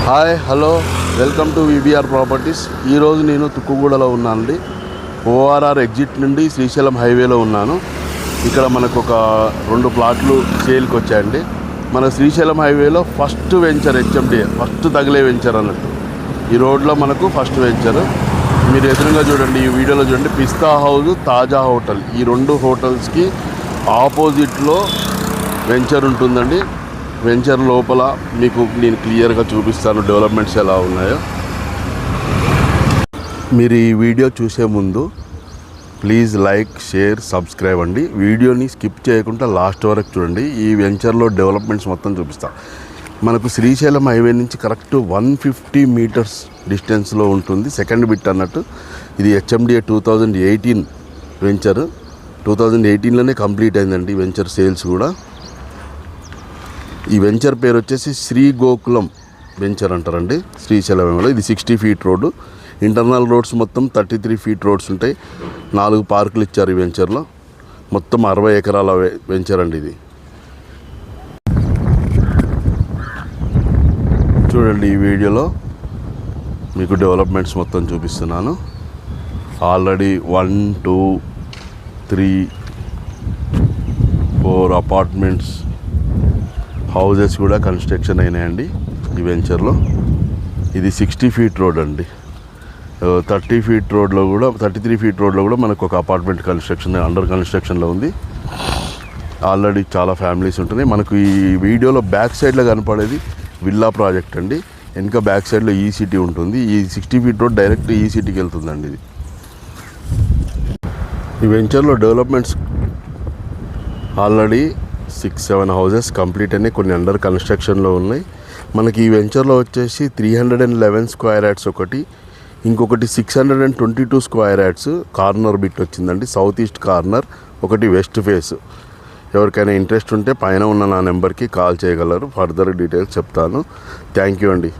Hi hello welcome to VBR properties. ఈరోజు నేను తుక్కుగూడలో ఉన్నానండి. ఓఆర్ఆర్ ఎగ్జిట్ నుండి శ్రీశైలం హైవేలో ఉన్నాను. ఇక్కడ మనకు ఒక 2 ప్లాట్లు సేల్కి వచ్చాయండి. మన శ్రీశైలం హైవేలో ఫస్ట్ వెంచర్ హెచ్ఎండి, ఫస్ట్ తగిలే వెంచర్ అన్నట్టు. ఈ రోడ్లో మనకు ఫస్ట్ వెంచర్. మీరు ఎదురుగా చూడండి, ఈ వీడియోలో చూడండి, పిస్తా హౌస్, తాజా హోటల్, ఈ 2 హోటల్స్కి ఆపోజిట్లో వెంచర్ ఉంటుందండి. వెంచర్ లోపల మీకు నేను క్లియర్గా చూపిస్తాను డెవలప్మెంట్స్ ఎలా ఉన్నాయో. మీరు ఈ వీడియో చూసే ముందు ప్లీజ్ లైక్, షేర్, సబ్స్క్రైబ్ అండి. వీడియోని స్కిప్ చేయకుండా లాస్ట్ వరకు చూడండి. ఈ వెంచర్లో డెవలప్మెంట్స్ మొత్తం చూపిస్తాను. మనకు శ్రీశైలం హైవే నుంచి కరెక్ట్ 150 మీటర్స్ డిస్టెన్స్లో ఉంటుంది. సెకండ్ బిట్ అన్నట్టు. ఇది హెచ్ఎండిఏ 2018 వెంచర్. 2018లోనే కంప్లీట్ అయిందండి వెంచర్ సేల్స్ కూడా. ఈ వెంచర్ పేరు వచ్చేసి శ్రీ గోకులం వెంచర్ అంటారండి శ్రీశైలంలో. ఇది 60 ఫీట్ రోడ్డు. ఇంటర్నల్ రోడ్స్ మొత్తం 33 ఫీట్ రోడ్స్ ఉంటాయి. 4 పార్కులు ఇచ్చారు ఈ వెంచర్లో. మొత్తం 60 ఎకరాల వెంచర్ అండి ఇది. చూడండి, ఈ వీడియోలో మీకు డెవలప్మెంట్స్ మొత్తం చూపిస్తున్నాను. ఆల్రెడీ 1, 2, 3, 4 అపార్ట్మెంట్స్, హౌజెస్ కూడా కన్స్ట్రక్షన్ అయినాయండి ఈ వెంచర్లో. ఇది 60 ఫీట్ రోడ్ అండి. 33 ఫీట్ రోడ్లో కూడా మనకు ఒక అపార్ట్మెంట్ అండర్ కన్స్ట్రక్షన్లో ఉంది. ఆల్రెడీ చాలా ఫ్యామిలీస్ ఉంటున్నాయి. మనకు ఈ వీడియోలో బ్యాక్ సైడ్లో కనపడేది విల్లా ప్రాజెక్ట్ అండి. వెనుక బ్యాక్ సైడ్లో ఈసిటీ ఉంటుంది. ఈ 60 ఫీట్ రోడ్ డైరెక్ట్ ఈసిటీకి వెళ్తుందండి ఇది. ఈ వెంచర్లో డెవలప్మెంట్స్ ఆల్రెడీ 6-7 హౌజెస్ కంప్లీట్ అయినాయి. కొన్ని అండర్ కన్స్ట్రక్షన్లో ఉన్నాయి. మనకి ఈ వెంచర్లో వచ్చేసి 311 స్క్వేర్ యార్డ్స్ ఒకటి, ఇంకొకటి 622 స్క్వేర్ యార్డ్స్ కార్నర్ బిట్ వచ్చిందండి. సౌత్ ఈస్ట్ కార్నర్, ఒకటి వెస్ట్ ఫేస్. ఎవరికైనా ఇంట్రెస్ట్ ఉంటే పైన ఉన్న నా నెంబర్కి కాల్ చేయగలరు. ఫర్దర్ డీటెయిల్స్ చెప్తాను. థ్యాంక్ యూ అండి.